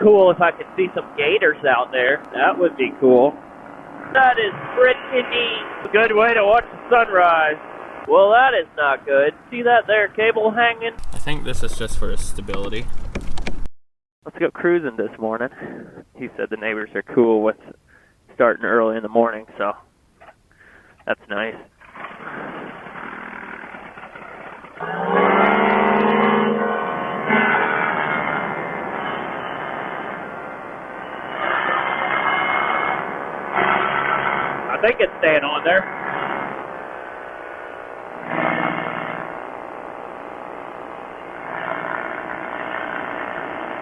cool if I could see some gators out there. That would be cool. That is pretty neat. A good way to watch the sunrise. Well, that is not good. See that there cable hanging? I think this is just for stability. Let's go cruising this morning. He said the neighbors are cool with starting early in the morning, so that's nice. I think it's staying on there.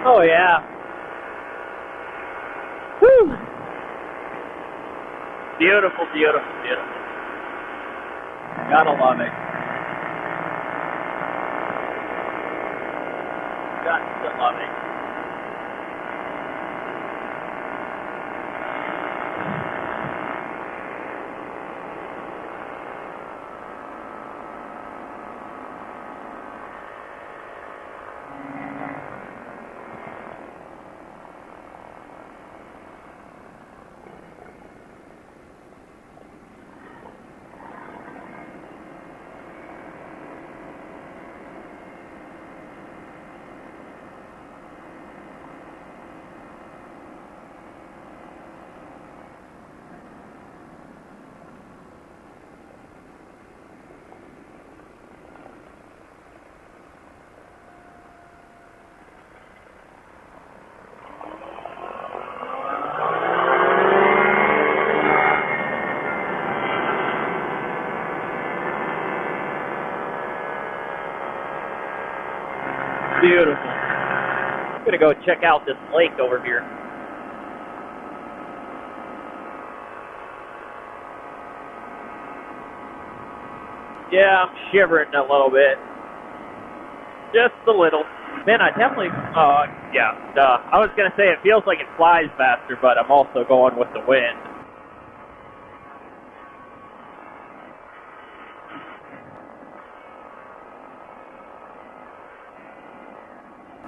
Oh yeah. Whew. Beautiful, beautiful, beautiful. Gotta love it. Got to love it. Beautiful. I'm gonna go check out this lake over here. Yeah, I'm shivering a little bit. Just a little. Man, I definitely, I was gonna say it feels like it flies faster, but I'm also going with the wind.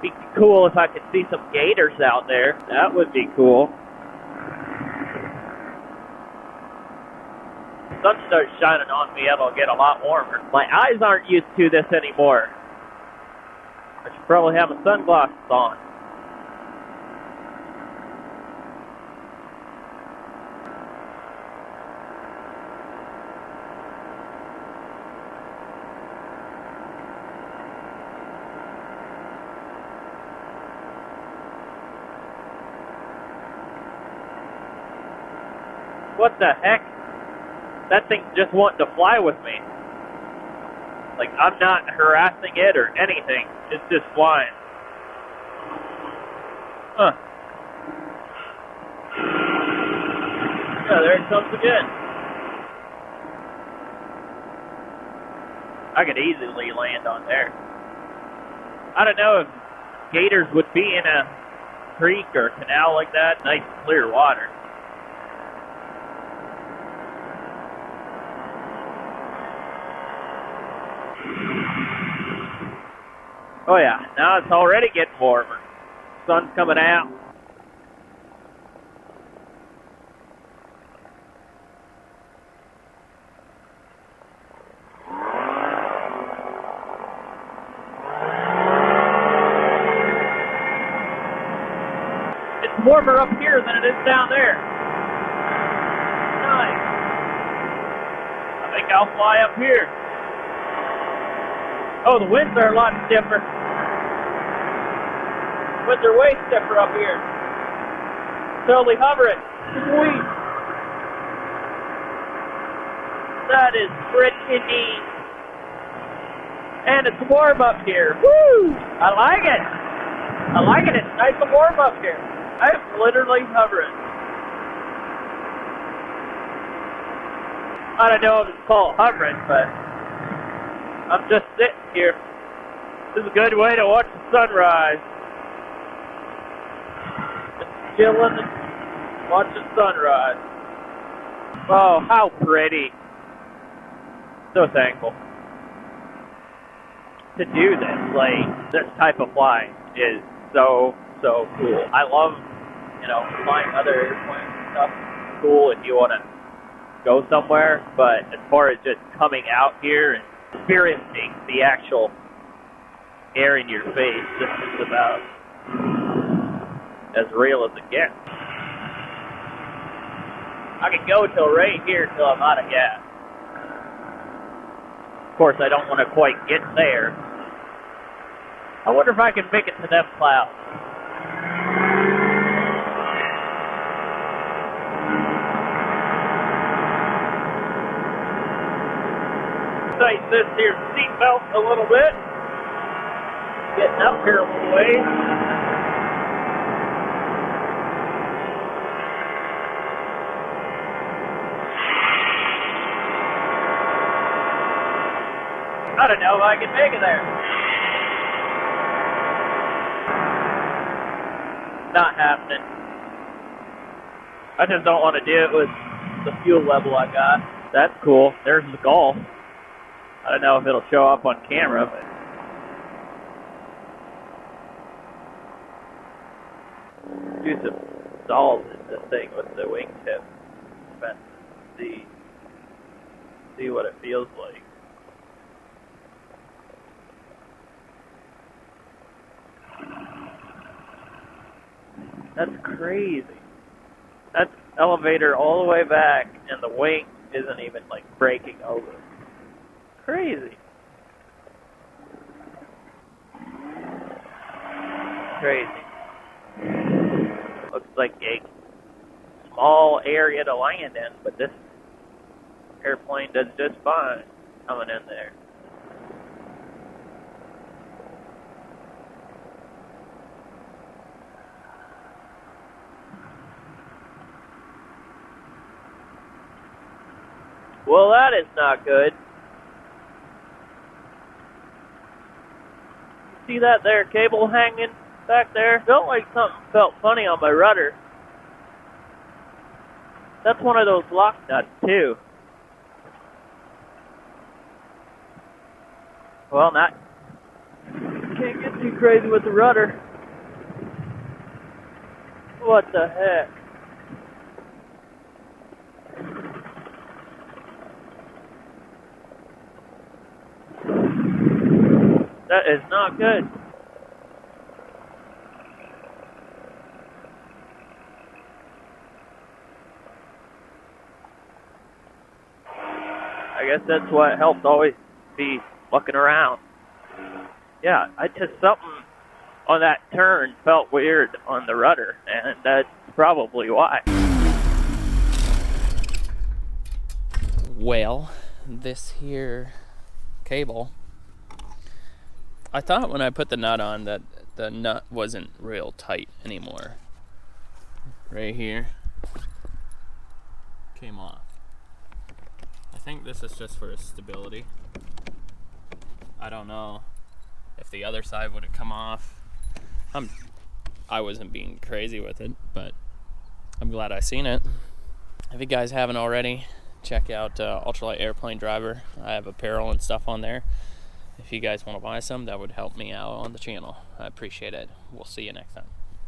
Be cool if I could see some gators out there. That would be cool. The sun starts shining on me, it'll get a lot warmer. My eyes aren't used to this anymore. I should probably have my sunglasses on. What the heck? That thing's just wanting to fly with me. Like, I'm not harassing it or anything. It's just flying. Huh. Yeah, there it comes again. I could easily land on there. I don't know if gators would be in a creek or canal like that. Nice clear water. Oh yeah, now it's already getting warmer. Sun's coming out. It's warmer up here than it is down there. Nice. I think I'll fly up here. Oh, the winds are a lot stiffer. Winds are way stiffer up here. Totally hovering. Sweet. That is pretty neat. And it's warm up here. Woo! I like it. I like it. It's nice and warm up here. I'm literally hovering. I don't know if it's called hovering, but I'm just sitting here. This is a good way to watch the sunrise. Just chilling and watching sunrise. Oh, how pretty. So thankful. To do this, like, this type of flying is so so cool. I love, flying other airplanes and stuff. It's cool if you want to go somewhere, but as far as just coming out here and experiencing the actual air in your face, this is about as real as it gets. I can go till right here till I'm out of gas. Of course, I don't want to quite get there. I wonder if I can make it to them clouds. Tighten this here seatbelt a little bit. Getting up here a little ways. I don't know if I can make it there. Not happening. I just don't want to do it with the fuel level I got. That's cool. There's the Golf. I don't know if it'll show up on camera, but do some stalls in this thing with the wingtip. But see what it feels like. That's crazy. That's elevator all the way back, and the wing isn't even like breaking over. Crazy. Crazy. Looks like a small area to land in, but this airplane does just fine coming in there. Well, that is not good. See that there cable hanging back there? Felt like something felt funny on my rudder. That's one of those lock nuts, too. Well, can't get too crazy with the rudder. What the heck? That is not good. I guess that's what helps, always be looking around. Yeah, something on that turn felt weird on the rudder, and that's probably why. Well, this here cable, I thought when I put the nut on that the nut wasn't real tight anymore. Right here came off. I think this is just for stability. I don't know if the other side would have come off. I wasn't being crazy with it, but I'm glad I seen it. If you guys haven't already, check out Ultralight Airplane Driver. I have apparel and stuff on there. If you guys want to buy some, that would help me out on the channel. I appreciate it. We'll see you next time.